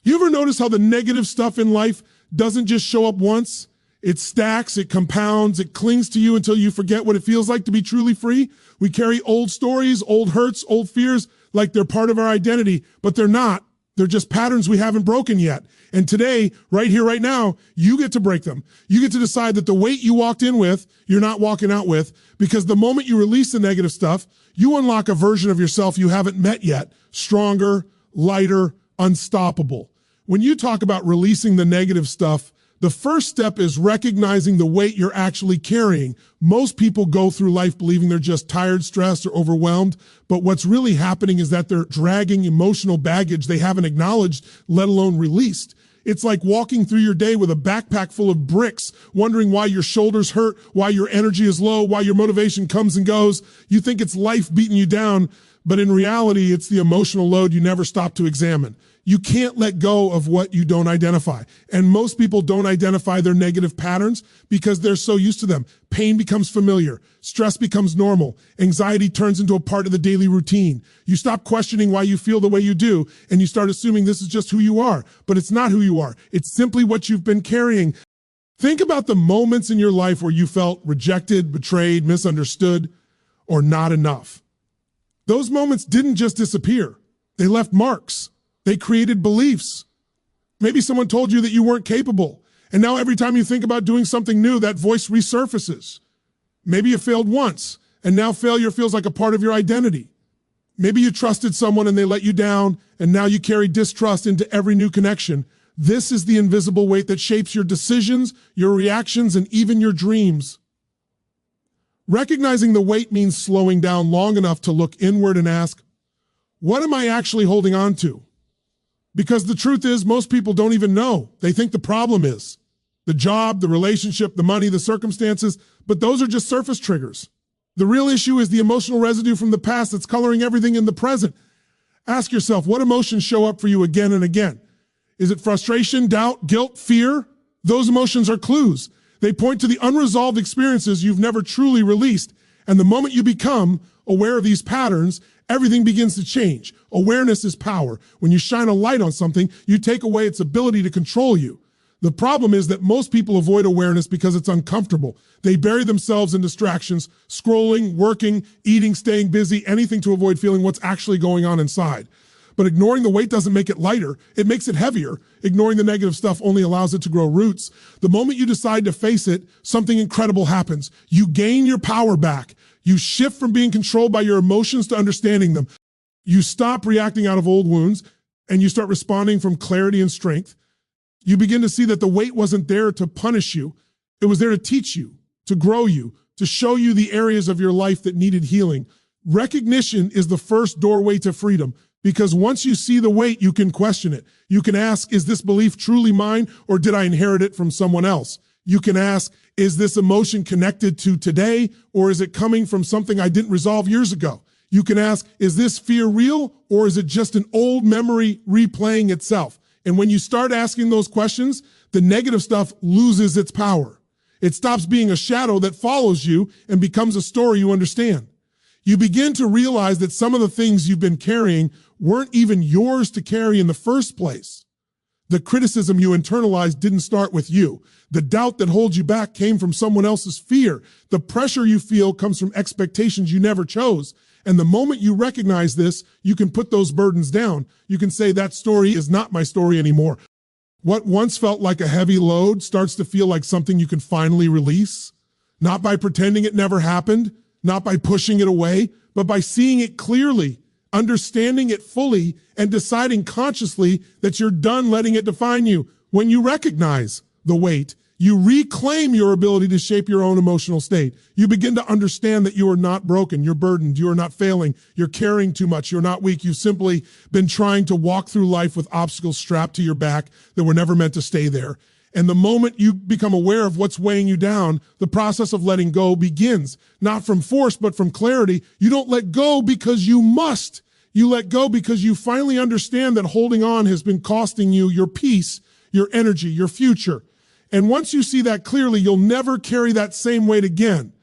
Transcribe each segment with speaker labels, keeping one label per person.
Speaker 1: You ever notice how the negative stuff in life doesn't just show up once? It stacks, it compounds, it clings to you until you forget what it feels like to be truly free. We carry old stories, old hurts, old fears like they're part of our identity, but they're not. They're just patterns we haven't broken yet. And today, right here, right now, you get to break them. You get to decide that the weight you walked in with, you're not walking out with, because the moment you release the negative stuff, you unlock a version of yourself you haven't met yet. Stronger, lighter, unstoppable. When you talk about releasing the negative stuff, the first step is recognizing the weight you're actually carrying. Most people go through life believing they're just tired, stressed, or overwhelmed, but what's really happening is that they're dragging emotional baggage they haven't acknowledged, let alone released. It's like walking through your day with a backpack full of bricks, wondering why your shoulders hurt, why your energy is low, why your motivation comes and goes. You think it's life beating you down, but in reality, it's the emotional load you never stop to examine. You can't let go of what you don't identify. And most people don't identify their negative patterns because they're so used to them. Pain becomes familiar. Stress becomes normal. Anxiety turns into a part of the daily routine. You stop questioning why you feel the way you do, and you start assuming this is just who you are. But it's not who you are. It's simply what you've been carrying. Think about the moments in your life where you felt rejected, betrayed, misunderstood, or not enough. Those moments didn't just disappear. They left marks. They created beliefs. Maybe someone told you that you weren't capable, and now every time you think about doing something new, that voice resurfaces. Maybe you failed once, and now failure feels like a part of your identity. Maybe you trusted someone and they let you down, and now you carry distrust into every new connection. This is the invisible weight that shapes your decisions, your reactions, and even your dreams. Recognizing the weight means slowing down long enough to look inward and ask, what am I actually holding on to? Because the truth is, most people don't even know. They think the problem is the job, the relationship, the money, the circumstances, but those are just surface triggers. The real issue is the emotional residue from the past that's coloring everything in the present. Ask yourself, what emotions show up for you again and again? Is it frustration, doubt, guilt, fear? Those emotions are clues. They point to the unresolved experiences you've never truly released. And the moment you become aware of these patterns, everything begins to change. Awareness is power. When you shine a light on something, you take away its ability to control you. The problem is that most people avoid awareness because it's uncomfortable. They bury themselves in distractions, scrolling, working, eating, staying busy, anything to avoid feeling what's actually going on inside. But ignoring the weight doesn't make it lighter, it makes it heavier. Ignoring the negative stuff only allows it to grow roots. The moment you decide to face it, something incredible happens. You gain your power back. You shift from being controlled by your emotions to understanding them. You stop reacting out of old wounds, and you start responding from clarity and strength. You begin to see that the weight wasn't there to punish you. It was there to teach you, to grow you, to show you the areas of your life that needed healing. Recognition is the first doorway to freedom, because once you see the weight, you can question it. You can ask, is this belief truly mine, or did I inherit it from someone else? You can ask, is this emotion connected to today, or is it coming from something I didn't resolve years ago? You can ask, is this fear real, or is it just an old memory replaying itself? And when you start asking those questions, the negative stuff loses its power. It stops being a shadow that follows you and becomes a story you understand. You begin to realize that some of the things you've been carrying weren't even yours to carry in the first place. The criticism you internalized didn't start with you. The doubt that holds you back came from someone else's fear. The pressure you feel comes from expectations you never chose. And the moment you recognize this, you can put those burdens down. You can say, that story is not my story anymore. What once felt like a heavy load starts to feel like something you can finally release. Not by pretending it never happened, not by pushing it away, but by seeing it clearly, understanding it fully, and deciding consciously that you're done letting it define you. When you recognize the weight, you reclaim your ability to shape your own emotional state. You begin to understand that you are not broken, you're burdened, you are not failing, you're carrying too much, you're not weak. You've simply been trying to walk through life with obstacles strapped to your back that were never meant to stay there. And the moment you become aware of what's weighing you down, the process of letting go begins. Not from force, but from clarity. You don't let go because you must. You let go because you finally understand that holding on has been costing you your peace, your energy, your future. And once you see that clearly, you'll never carry that same weight again,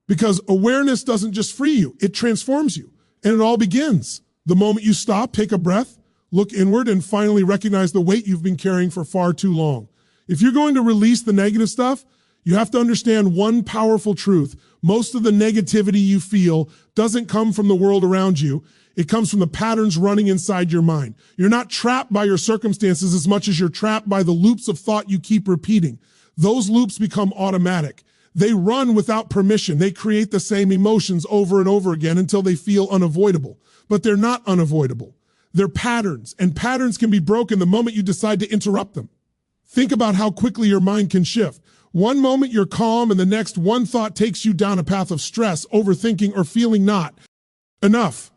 Speaker 1: because awareness doesn't just free you, it transforms you. And it all begins the moment you stop, take a breath, look inward, and finally recognize the weight you've been carrying for far too long. If you're going to release the negative stuff, you have to understand one powerful truth. Most of the negativity you feel doesn't come from the world around you. It comes from the patterns running inside your mind. You're not trapped by your circumstances as much as you're trapped by the loops of thought you keep repeating. Those loops become automatic. They run without permission. They create the same emotions over and over again until they feel unavoidable. But they're not unavoidable. They're patterns, and patterns can be broken the moment you decide to interrupt them. Think about how quickly your mind can shift. One moment you're calm, and the next one thought takes you down a path of stress, overthinking, or feeling not enough.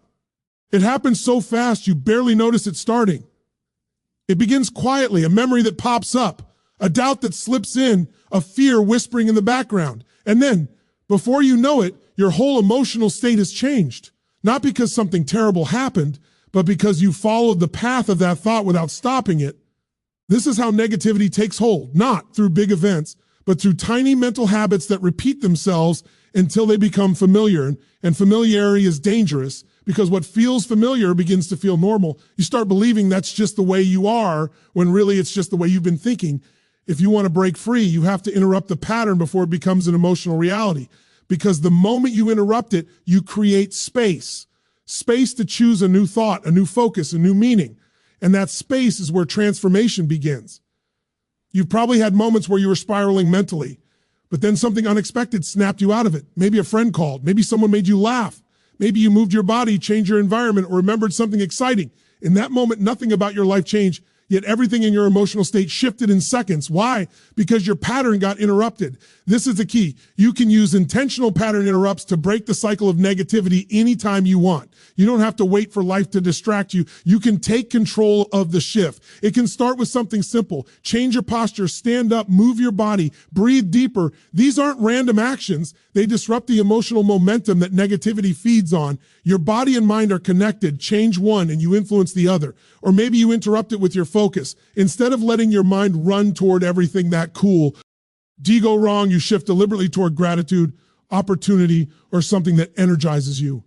Speaker 1: It happens so fast you barely notice it starting. It begins quietly, a memory that pops up, a doubt that slips in, a fear whispering in the background. And then, before you know it, your whole emotional state has changed. Not because something terrible happened, but because you followed the path of that thought without stopping it. This is how negativity takes hold, not through big events, but through tiny mental habits that repeat themselves until they become familiar. And familiarity is dangerous because what feels familiar begins to feel normal. You start believing that's just the way you are when really it's just the way you've been thinking. If you want to break free, you have to interrupt the pattern before it becomes an emotional reality. Because the moment you interrupt it, you create space. Space to choose a new thought, a new focus, a new meaning. And that space is where transformation begins. You've probably had moments where you were spiraling mentally, but then something unexpected snapped you out of it. Maybe a friend called. Maybe someone made you laugh. Maybe you moved your body, changed your environment, or remembered something exciting. In that moment, nothing about your life changed, yet everything in your emotional state shifted in seconds. Why? Because your pattern got interrupted. This is the key. You can use intentional pattern interrupts to break the cycle of negativity anytime you want. You don't have to wait for life to distract you. You can take control of the shift. It can start with something simple. Change your posture, stand up, move your body, breathe deeper. These aren't random actions. They disrupt the emotional momentum that negativity feeds on. Your body and mind are connected. Change one and you influence the other. Or maybe you interrupt it with your focus. Instead of letting your mind run toward everything that cool, go wrong, you shift deliberately toward gratitude, opportunity, or something that energizes you.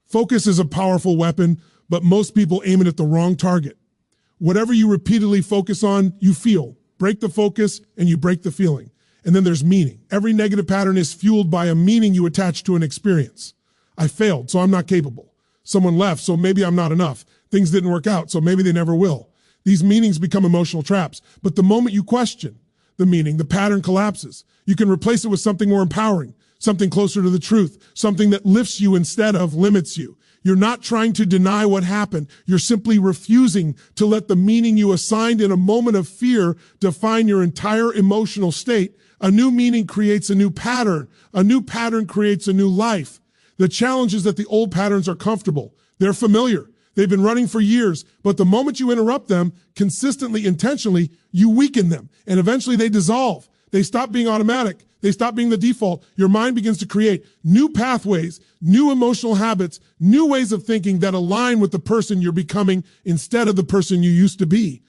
Speaker 1: Focus is a powerful weapon, but most people aim it at the wrong target. Whatever you repeatedly focus on, you feel. Break the focus and you break the feeling. And then there's meaning. Every negative pattern is fueled by a meaning you attach to an experience. I failed, so I'm not capable. Someone left, so maybe I'm not enough. Things didn't work out, so maybe they never will. These meanings become emotional traps. But the moment you question the meaning, the pattern collapses. You can replace it with something more empowering, something closer to the truth, something that lifts you instead of limits you. You're not trying to deny what happened. You're simply refusing to let the meaning you assigned in a moment of fear define your entire emotional state. A new meaning creates a new pattern. A new pattern creates a new life. The challenge is that the old patterns are comfortable. They're familiar. They've been running for years, but the moment you interrupt them, consistently, intentionally, you weaken them, and eventually they dissolve. They stop being automatic. They stop being the default. Your mind begins to create new pathways, new emotional habits, new ways of thinking that align with the person you're becoming instead of the person you used to be.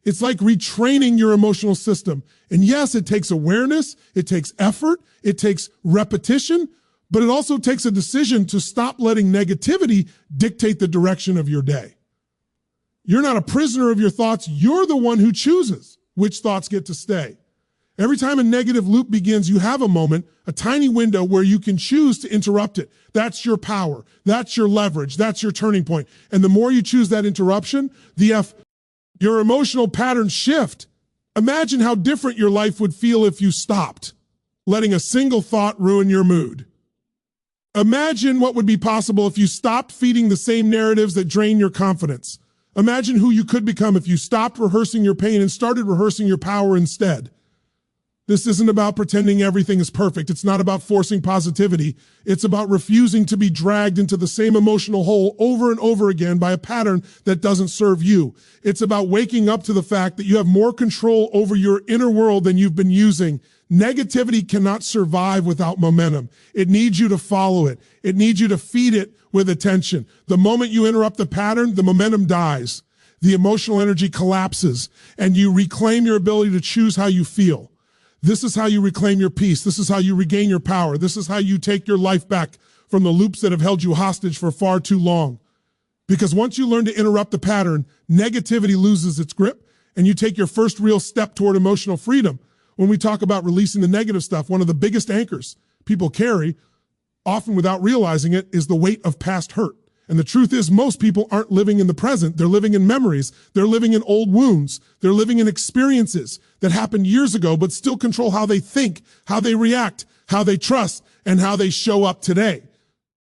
Speaker 1: It's like retraining your emotional system. And yes, it takes awareness, it takes effort, it takes repetition, but it also takes a decision to stop letting negativity dictate the direction of your day. You're not a prisoner of your thoughts. You're the one who chooses which thoughts get to stay. Every time a negative loop begins, you have a moment, a tiny window where you can choose to interrupt it. That's your power. That's your leverage. That's your turning point. And the more you choose that interruption, your emotional patterns shift. Imagine how different your life would feel if you stopped letting a single thought ruin your mood. Imagine what would be possible if you stopped feeding the same narratives that drain your confidence. Imagine who you could become if you stopped rehearsing your pain and started rehearsing your power instead. This isn't about pretending everything is perfect. It's not about forcing positivity. It's about refusing to be dragged into the same emotional hole over and over again by a pattern that doesn't serve you. It's about waking up to the fact that you have more control over your inner world than you've been using. Negativity cannot survive without momentum. It needs you to follow it. It needs you to feed it with attention. The moment you interrupt the pattern, the momentum dies. The emotional energy collapses, and you reclaim your ability to choose how you feel. This is how you reclaim your peace. This is how you regain your power. This is how you take your life back from the loops that have held you hostage for far too long. Because once you learn to interrupt the pattern, negativity loses its grip and you take your first real step toward emotional freedom. When we talk about releasing the negative stuff, one of the biggest anchors people carry, often without realizing it, is the weight of past hurt. And the truth is, most people aren't living in the present. They're living in memories. They're living in old wounds. They're living in experiences that happened years ago, but still control how they think, how they react, how they trust, and how they show up today.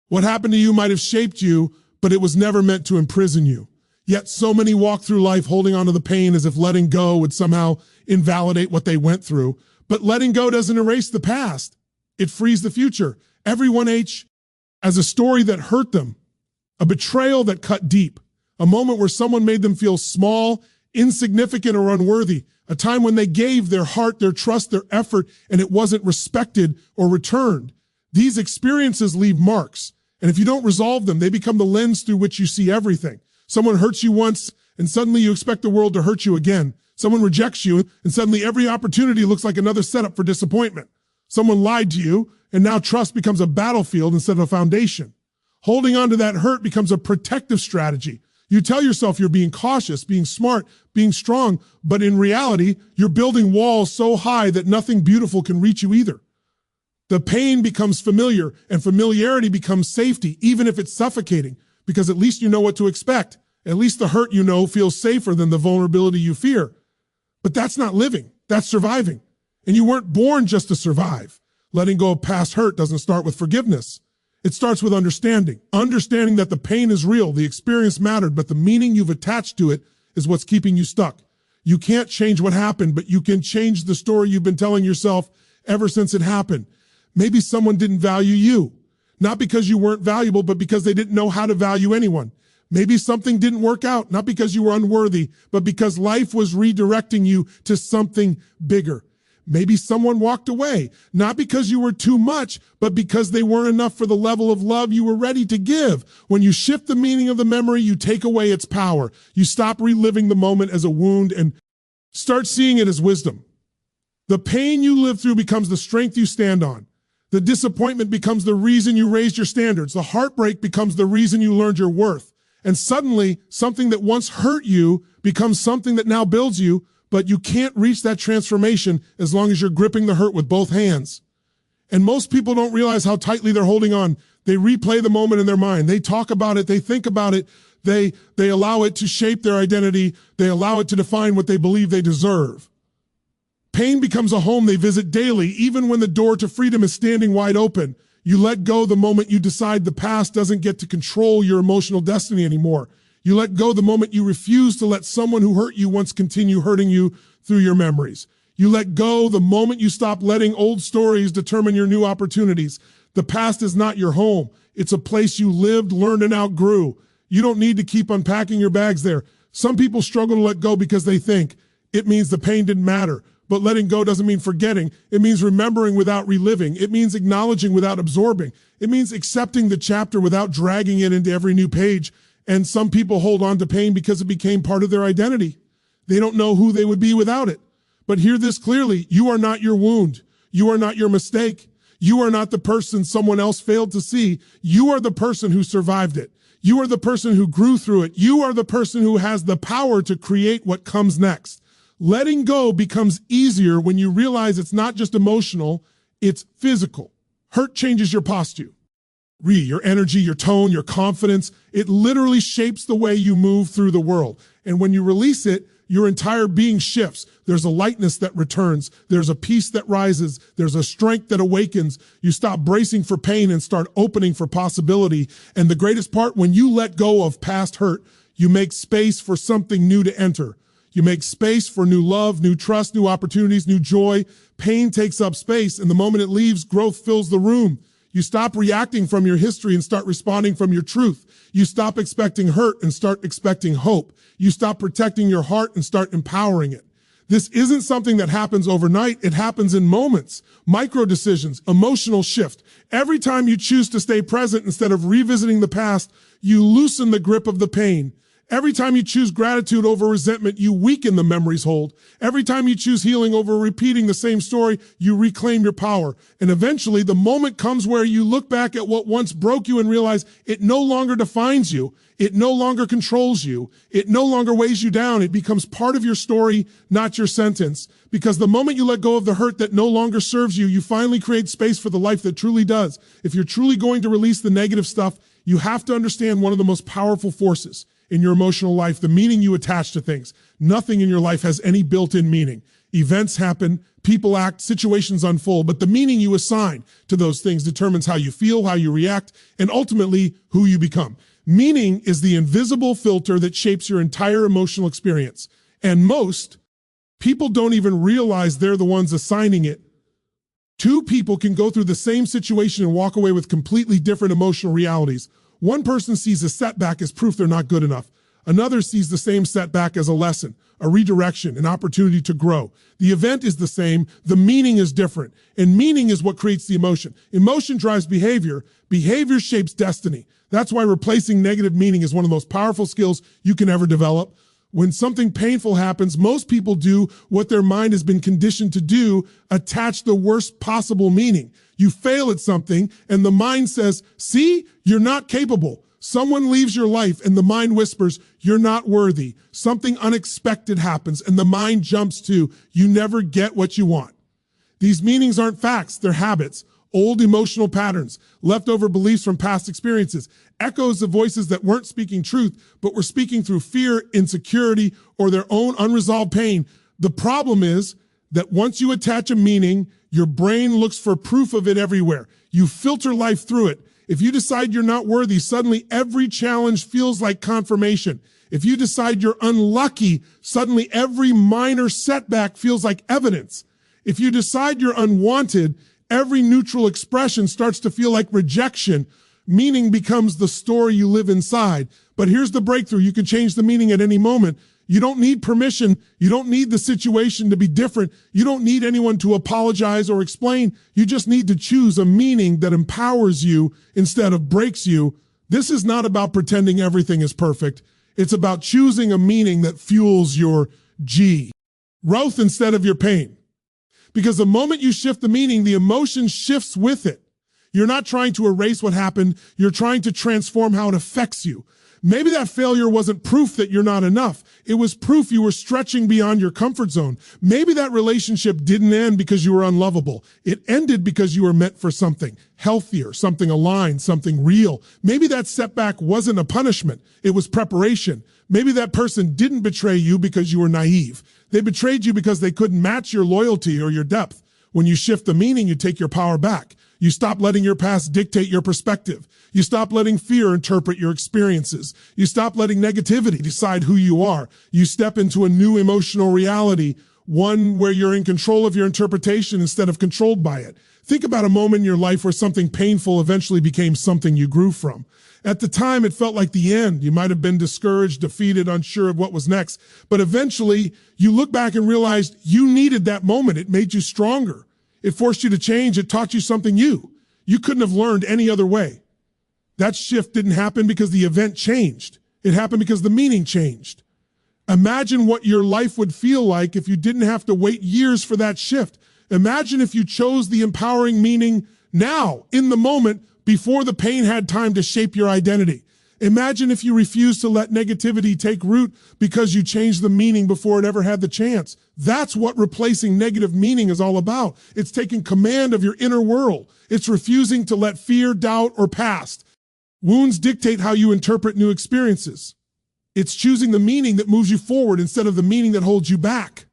Speaker 1: What happened to you might have shaped you, but it was never meant to imprison you. Yet so many walk through life holding on to the pain as if letting go would somehow invalidate what they went through. But letting go doesn't erase the past. It frees the future. Everyone has a story that hurt them, a betrayal that cut deep, a moment where someone made them feel small, insignificant, or unworthy, a time when they gave their heart, their trust, their effort, and it wasn't respected or returned. These experiences leave marks, and if you don't resolve them, they become the lens through which you see everything. Someone hurts you once, and suddenly you expect the world to hurt you again. Someone rejects you, and suddenly every opportunity looks like another setup for disappointment. Someone lied to you, and now trust becomes a battlefield instead of a foundation. Holding on to that hurt becomes a protective strategy. You tell yourself you're being cautious, being smart, being strong, but in reality, you're building walls so high that nothing beautiful can reach you either. The pain becomes familiar, and familiarity becomes safety, even if it's suffocating, because at least you know what to expect. At least the hurt you know feels safer than the vulnerability you fear. But that's not living, that's surviving. And you weren't born just to survive. Letting go of past hurt doesn't start with forgiveness. It starts with understanding. Understanding that the pain is real, the experience mattered, but the meaning you've attached to it is what's keeping you stuck. You can't change what happened, but you can change the story you've been telling yourself ever since it happened. Maybe someone didn't value you, not because you weren't valuable, but because they didn't know how to value anyone. Maybe something didn't work out, not because you were unworthy, but because life was redirecting you to something bigger. Maybe someone walked away, not because you were too much, but because they weren't enough for the level of love you were ready to give. When you shift the meaning of the memory, you take away its power. You stop reliving the moment as a wound and start seeing it as wisdom. The pain you live through becomes the strength you stand on. The disappointment becomes the reason you raised your standards. The heartbreak becomes the reason you learned your worth. And suddenly, something that once hurt you becomes something that now builds you, but you can't reach that transformation as long as you're gripping the hurt with both hands. And most people don't realize how tightly they're holding on. They replay the moment in their mind. They talk about it. They think about it. They allow it to shape their identity. They allow it to define what they believe they deserve. Pain becomes a home they visit daily, even when the door to freedom is standing wide open. You let go the moment you decide the past doesn't get to control your emotional destiny anymore. You let go the moment you refuse to let someone who hurt you once continue hurting you through your memories. You let go the moment you stop letting old stories determine your new opportunities. The past is not your home. It's a place you lived, learned, and outgrew. You don't need to keep unpacking your bags there. Some people struggle to let go because they think it means the pain didn't matter. But letting go doesn't mean forgetting. It means remembering without reliving. It means acknowledging without absorbing. It means accepting the chapter without dragging it into every new page. And some people hold on to pain because it became part of their identity. They don't know who they would be without it. But hear this clearly. You are not your wound. You are not your mistake. You are not the person someone else failed to see. You are the person who survived it. You are the person who grew through it. You are the person who has the power to create what comes next. Letting go becomes easier when you realize it's not just emotional, it's physical. Hurt changes your posture. Your energy, your tone, your confidence. It literally shapes the way you move through the world. And when you release it, your entire being shifts. There's a lightness that returns. There's a peace that rises. There's a strength that awakens. You stop bracing for pain and start opening for possibility. And the greatest part, when you let go of past hurt, you make space for something new to enter. You make space for new love, new trust, new opportunities, new joy. Pain takes up space, and the moment it leaves, growth fills the room. You stop reacting from your history and start responding from your truth. You stop expecting hurt and start expecting hope. You stop protecting your heart and start empowering it. This isn't something that happens overnight. It happens in moments, micro decisions, emotional shift. Every time you choose to stay present instead of revisiting the past, you loosen the grip of the pain. Every time you choose gratitude over resentment, you weaken the memory's hold. Every time you choose healing over repeating the same story, you reclaim your power. And eventually, the moment comes where you look back at what once broke you and realize it no longer defines you. It no longer controls you. It no longer weighs you down. It becomes part of your story, not your sentence. Because the moment you let go of the hurt that no longer serves you, you finally create space for the life that truly does. If you're truly going to release the negative stuff, you have to understand one of the most powerful forces in your emotional life, the meaning you attach to things. Nothing in your life has any built-in meaning. Events happen, people act, situations unfold, but the meaning you assign to those things determines how you feel, how you react, and ultimately who you become. Meaning is the invisible filter that shapes your entire emotional experience. And most people don't even realize they're the ones assigning it. Two people can go through the same situation and walk away with completely different emotional realities. One person sees a setback as proof they're not good enough. Another sees the same setback as a lesson, a redirection, an opportunity to grow. The event is the same, the meaning is different, and meaning is what creates the emotion. Emotion drives behavior. Behavior shapes destiny. That's why replacing negative meaning is one of the most powerful skills you can ever develop. When something painful happens, most people do what their mind has been conditioned to do, attach the worst possible meaning. You fail at something and the mind says, see, you're not capable. Someone leaves your life and the mind whispers, you're not worthy. Something unexpected happens and the mind jumps to, you never get what you want. These meanings aren't facts, they're habits. Old emotional patterns, leftover beliefs from past experiences, echoes of voices that weren't speaking truth, but were speaking through fear, insecurity, or their own unresolved pain. The problem is that once you attach a meaning, your brain looks for proof of it everywhere. You filter life through it. If you decide you're not worthy, suddenly every challenge feels like confirmation. If you decide you're unlucky, suddenly every minor setback feels like evidence. If you decide you're unwanted, every neutral expression starts to feel like rejection. Meaning becomes the story you live inside. But here's the breakthrough. You can change the meaning at any moment. You don't need permission. You don't need the situation to be different. You don't need anyone to apologize or explain. You just need to choose a meaning that empowers you instead of breaks you. This is not about pretending everything is perfect. It's about choosing a meaning that fuels your growth instead of your pain. Because the moment you shift the meaning, the emotion shifts with it. You're not trying to erase what happened. You're trying to transform how it affects you. Maybe that failure wasn't proof that you're not enough. It was proof you were stretching beyond your comfort zone. Maybe that relationship didn't end because you were unlovable. It ended because you were meant for something healthier, something aligned, something real. Maybe that setback wasn't a punishment. It was preparation. Maybe that person didn't betray you because you were naive. They betrayed you because they couldn't match your loyalty or your depth. When you shift the meaning, you take your power back. You stop letting your past dictate your perspective. You stop letting fear interpret your experiences. You stop letting negativity decide who you are. You step into a new emotional reality, one where you're in control of your interpretation instead of controlled by it. Think about a moment in your life where something painful eventually became something you grew from. At the time, it felt like the end. You might have been discouraged, defeated, unsure of what was next. But eventually, you look back and realized you needed that moment. It made you stronger. It forced you to change. It taught you something new. You couldn't have learned any other way. That shift didn't happen because the event changed. It happened because the meaning changed. Imagine what your life would feel like if you didn't have to wait years for that shift. Imagine if you chose the empowering meaning now, in the moment, before the pain had time to shape your identity. Imagine if you refused to let negativity take root because you changed the meaning before it ever had the chance. That's what replacing negative meaning is all about. It's taking command of your inner world. It's refusing to let fear, doubt, or past wounds dictate how you interpret new experiences. It's choosing the meaning that moves you forward instead of the meaning that holds you back.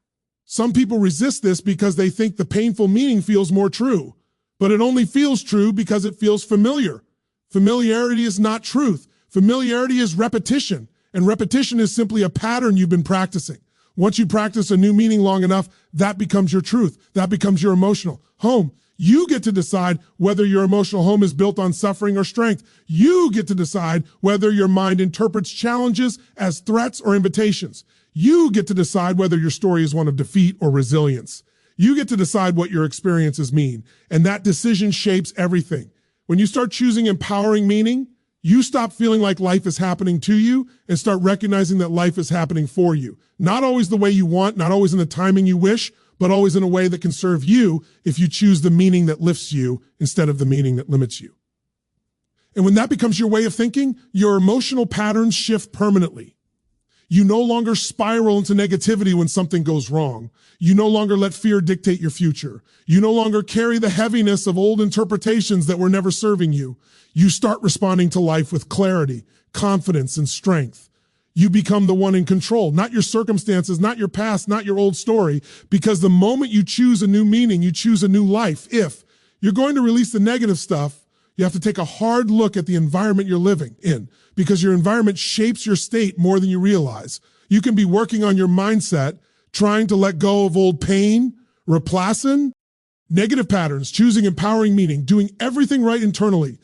Speaker 1: Some people resist this because they think the painful meaning feels more true, but it only feels true because it feels familiar. Familiarity is not truth. Familiarity is repetition, and repetition is simply a pattern you've been practicing. Once you practice a new meaning long enough, that becomes your truth. That becomes your emotional home. You get to decide whether your emotional home is built on suffering or strength. You get to decide whether your mind interprets challenges as threats or invitations. You get to decide whether your story is one of defeat or resilience. You get to decide what your experiences mean, and that decision shapes everything. When you start choosing empowering meaning, You stop feeling like life is happening to you and start recognizing that life is happening for you. Not always the way you want, not always in the timing you wish, but always in a way that can serve you if you choose the meaning that lifts you instead of the meaning that limits you. And when that becomes your way of thinking, your emotional patterns shift permanently. You no longer spiral into negativity when something goes wrong. You no longer let fear dictate your future. You no longer carry the heaviness of old interpretations that were never serving you. You start responding to life with clarity, confidence, and strength. You become the one in control, not your circumstances, not your past, not your old story, because the moment you choose a new meaning, you choose a new life. If you're going to release the negative stuff, you have to take a hard look at the environment you're living in, because your environment shapes your state more than you realize. You can be working on your mindset, trying to let go of old pain, replacing negative patterns, choosing empowering meaning, doing everything right internally.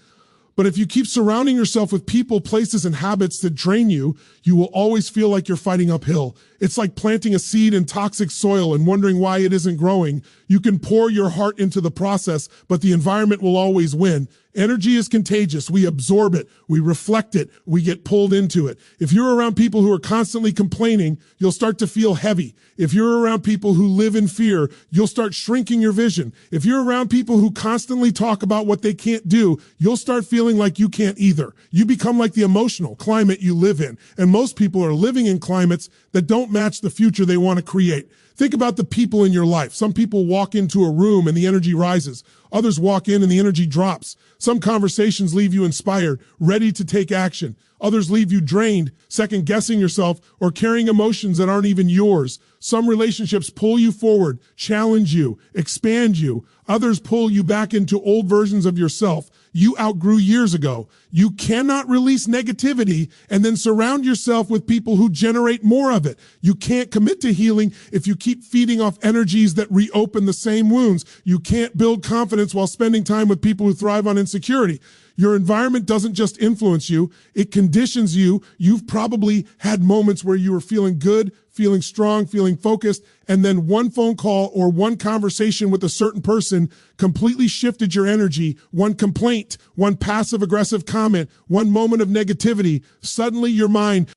Speaker 1: But if you keep surrounding yourself with people, places, and habits that drain you, you will always feel like you're fighting uphill. It's like planting a seed in toxic soil and wondering why it isn't growing. You can pour your heart into the process, but the environment will always win. Energy is contagious. We absorb it. We reflect it. We get pulled into it. If you're around people who are constantly complaining, you'll start to feel heavy. If you're around people who live in fear, you'll start shrinking your vision. If you're around people who constantly talk about what they can't do, you'll start feeling like you can't either. You become like the emotional climate you live in. And most people are living in climates that don't match the future they want to create. Think about the people in your life. Some people walk into a room and the energy rises. Others walk in and the energy drops. Some conversations leave you inspired, ready to take action. Others leave you drained, second-guessing yourself, or carrying emotions that aren't even yours. Some relationships pull you forward, challenge you, expand you. Others pull you back into old versions of yourself you outgrew years ago. You cannot release negativity and then surround yourself with people who generate more of it. You can't commit to healing if you keep feeding off energies that reopen the same wounds. You can't build confidence while spending time with people who thrive on insecurity. Your environment doesn't just influence you, it conditions you. You've probably had moments where you were feeling good, feeling strong, feeling focused, and then one phone call or one conversation with a certain person completely shifted your energy. One complaint, one passive-aggressive comment, one moment of negativity. Suddenly your mind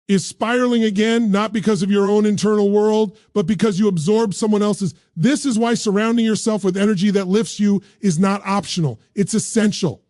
Speaker 1: is spiraling again, not because of your own internal world, but because you absorb someone else's. This is why surrounding yourself with energy that lifts you is not optional. It's essential.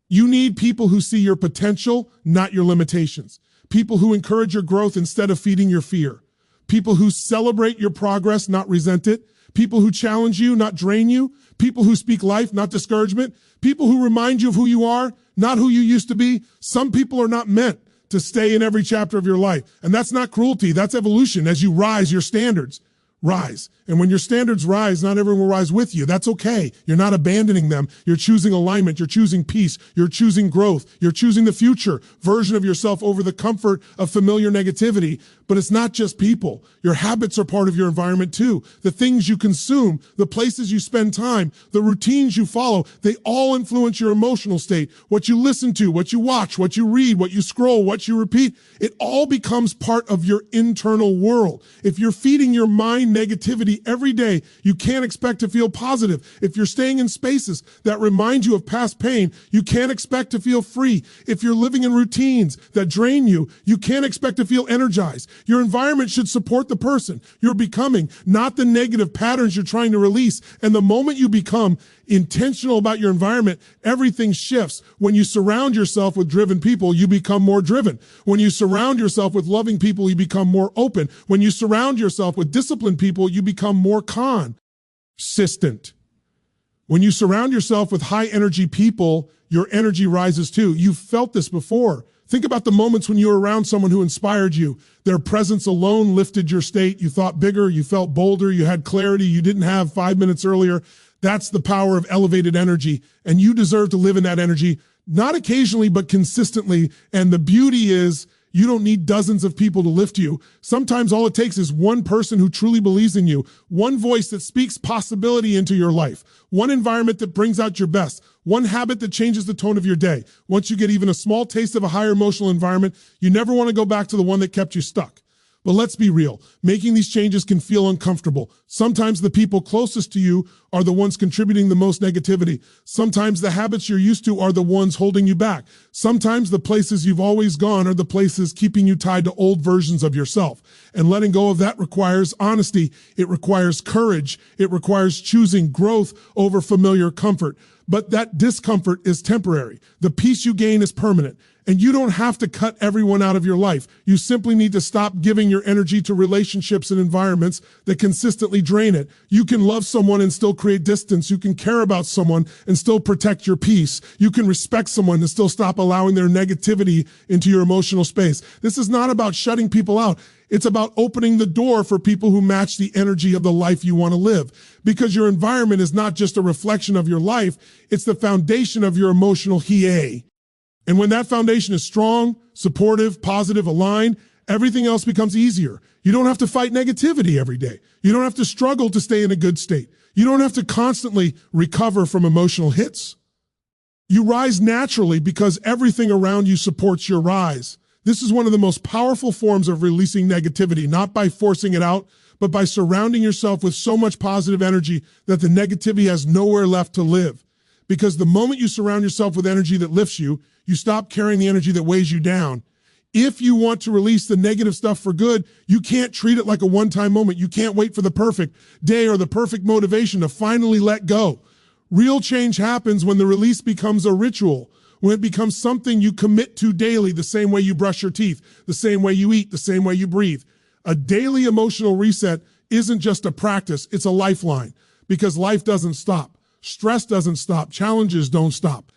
Speaker 1: You need people who see your potential, not your limitations. People who encourage your growth instead of feeding your fear. People who celebrate your progress, not resent it. People who challenge you, not drain you. People who speak life, not discouragement. People who remind you of who you are, not who you used to be. Some people are not meant to stay in every chapter of your life. And that's not cruelty, that's evolution. As you rise, your standards rise. And when your standards rise, not everyone will rise with you. That's okay. You're not abandoning them. You're choosing alignment. You're choosing peace. You're choosing growth. You're choosing the future version of yourself over the comfort of familiar negativity. But it's not just people. Your habits are part of your environment too. The things you consume, the places you spend time, the routines you follow, they all influence your emotional state. What you listen to, what you watch, what you read, what you scroll, what you repeat, it all becomes part of your internal world. If you're feeding your mind negativity every day, you can't expect to feel positive. If you're staying in spaces that remind you of past pain, you can't expect to feel free. If you're living in routines that drain you, you can't expect to feel energized. Your environment should support the person you're becoming, not the negative patterns you're trying to release. And the moment you become intentional about your environment, everything shifts. When you surround yourself with driven people, you become more driven. When you surround yourself with loving people, you become more open. When you surround yourself with disciplined people, you become more consistent. When you surround yourself with high energy people, your energy rises too. You've felt this before. Think about the moments when you were around someone who inspired you. Their presence alone lifted your state. You thought bigger, you felt bolder, you had clarity you didn't have 5 minutes earlier. That's the power of elevated energy. And you deserve to live in that energy, not occasionally, but consistently. And the beauty is you don't need dozens of people to lift you. Sometimes all it takes is one person who truly believes in you, one voice that speaks possibility into your life, one environment that brings out your best, one habit that changes the tone of your day. Once you get even a small taste of a higher emotional environment, you never want to go back to the one that kept you stuck. But let's be real, making these changes can feel uncomfortable. Sometimes the people closest to you are the ones contributing the most negativity. Sometimes the habits you're used to are the ones holding you back. Sometimes the places you've always gone are the places keeping you tied to old versions of yourself. And letting go of that requires honesty. It requires courage. It requires choosing growth over familiar comfort. But that discomfort is temporary. The peace you gain is permanent. And you don't have to cut everyone out of your life. You simply need to stop giving your energy to relationships and environments that consistently drain it. You can love someone and still create distance. You can care about someone and still protect your peace. You can respect someone and still stop allowing their negativity into your emotional space. This is not about shutting people out. It's about opening the door for people who match the energy of the life you want to live. Because your environment is not just a reflection of your life, it's the foundation of your emotional hie. And when that foundation is strong, supportive, positive, aligned, everything else becomes easier. You don't have to fight negativity every day. You don't have to struggle to stay in a good state. You don't have to constantly recover from emotional hits. You rise naturally because everything around you supports your rise. This is one of the most powerful forms of releasing negativity, not by forcing it out, but by surrounding yourself with so much positive energy that the negativity has nowhere left to live. Because the moment you surround yourself with energy that lifts you, you stop carrying the energy that weighs you down. If you want to release the negative stuff for good, you can't treat it like a one-time moment. You can't wait for the perfect day or the perfect motivation to finally let go. Real change happens when the release becomes a ritual, when it becomes something you commit to daily, the same way you brush your teeth, the same way you eat, the same way you breathe. A daily emotional reset isn't just a practice, it's a lifeline, because life doesn't stop. Stress doesn't stop. Challenges don't stop.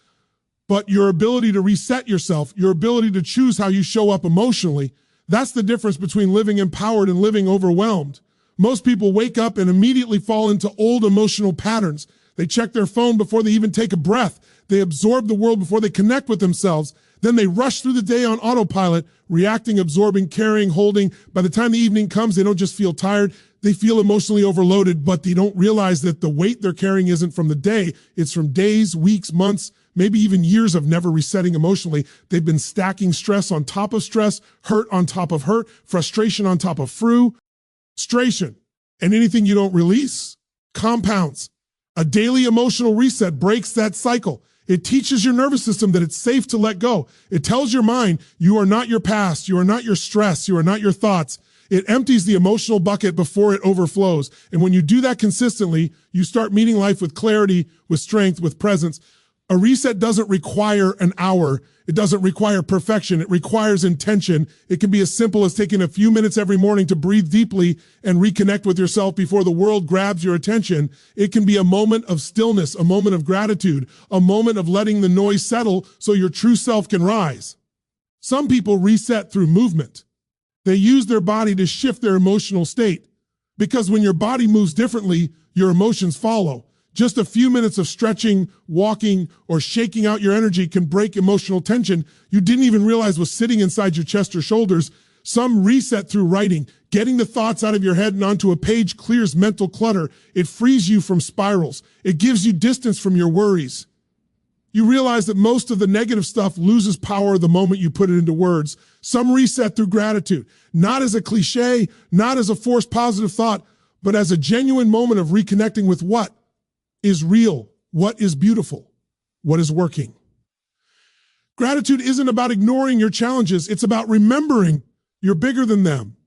Speaker 1: But your ability to reset yourself, your ability to choose how you show up emotionally, that's the difference between living empowered and living overwhelmed. Most people wake up and immediately fall into old emotional patterns. They check their phone before they even take a breath. They absorb the world before they connect with themselves. Then they rush through the day on autopilot, reacting, absorbing, carrying, holding. By the time the evening comes, they don't just feel tired. They feel emotionally overloaded, but they don't realize that the weight they're carrying isn't from the day. It's from days, weeks, months, maybe even years of never resetting emotionally. They've been stacking stress on top of stress, hurt on top of hurt, frustration on top of frustration. And anything you don't release compounds. A daily emotional reset breaks that cycle. It teaches your nervous system that it's safe to let go. It tells your mind you are not your past, you are not your stress, you are not your thoughts. It empties the emotional bucket before it overflows. And when you do that consistently, you start meeting life with clarity, with strength, with presence. A reset doesn't require an hour. It doesn't require perfection. It requires intention. It can be as simple as taking a few minutes every morning to breathe deeply and reconnect with yourself before the world grabs your attention. It can be a moment of stillness, a moment of gratitude, a moment of letting the noise settle so your true self can rise. Some people reset through movement. They use their body to shift their emotional state, because when your body moves differently, your emotions follow. Just a few minutes of stretching, walking, or shaking out your energy can break emotional tension you didn't even realize was sitting inside your chest or shoulders. Some reset through writing. Getting the thoughts out of your head and onto a page clears mental clutter. It frees you from spirals. It gives you distance from your worries. You realize that most of the negative stuff loses power the moment you put it into words. Some reset through gratitude, not as a cliche, not as a forced positive thought, but as a genuine moment of reconnecting with what is real, what is beautiful, what is working. Gratitude isn't about ignoring your challenges. It's about remembering you're bigger than them.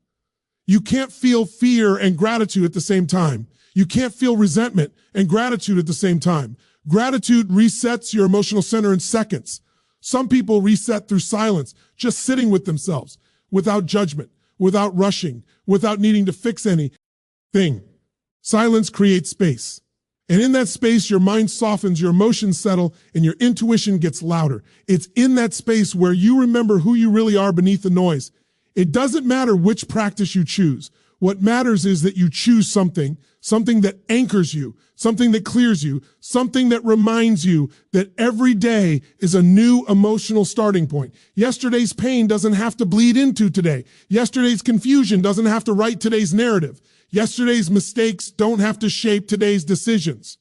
Speaker 1: You can't feel fear and gratitude at the same time. You can't feel resentment and gratitude at the same time. Gratitude resets your emotional center in seconds. Some people reset through silence, just sitting with themselves, without judgment, without rushing, without needing to fix anything. Silence creates space. And in that space, your mind softens, your emotions settle, and your intuition gets louder. It's in that space where you remember who you really are beneath the noise. It doesn't matter which practice you choose. What matters is that you choose something that anchors you, something that clears you, something that reminds you that every day is a new emotional starting point. Yesterday's pain doesn't have to bleed into today. Yesterday's confusion doesn't have to write today's narrative. Yesterday's mistakes don't have to shape today's decisions.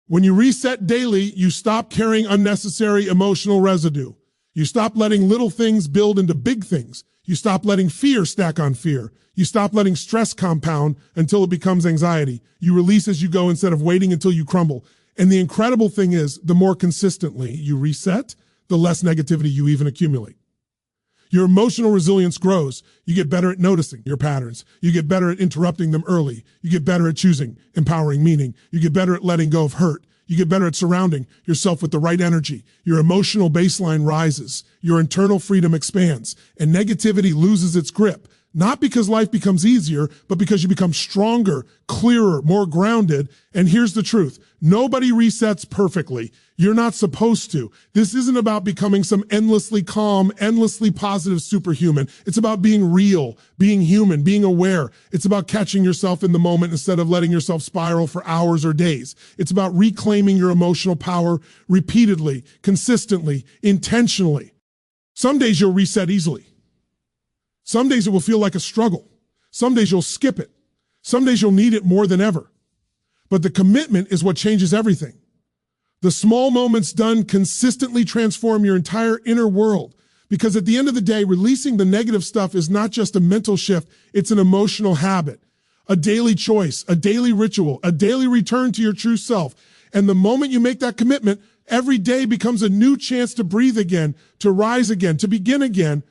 Speaker 1: When you reset daily, you stop carrying unnecessary emotional residue. You stop letting little things build into big things. You stop letting fear stack on fear. You stop letting stress compound until it becomes anxiety. You release as you go instead of waiting until you crumble. And the incredible thing is, the more consistently you reset, the less negativity you even accumulate. Your emotional resilience grows. You get better at noticing your patterns. You get better at interrupting them early. You get better at choosing empowering meaning. You get better at letting go of hurt. You get better at surrounding yourself with the right energy. Your emotional baseline rises. Your internal freedom expands. And negativity loses its grip. Not because life becomes easier, but because you become stronger, clearer, more grounded. And here's the truth. Nobody resets perfectly. You're not supposed to. This isn't about becoming some endlessly calm, endlessly positive superhuman. It's about being real, being human, being aware. It's about catching yourself in the moment instead of letting yourself spiral for hours or days. It's about reclaiming your emotional power repeatedly, consistently, intentionally. Some days you'll reset easily. Some days it will feel like a struggle. Some days you'll skip it. Some days you'll need it more than ever. But the commitment is what changes everything. The small moments done consistently transform your entire inner world. Because at the end of the day, releasing the negative stuff is not just a mental shift, it's an emotional habit, a daily choice, a daily ritual, a daily return to your true self. And the moment you make that commitment, every day becomes a new chance to breathe again, to rise again, to begin again.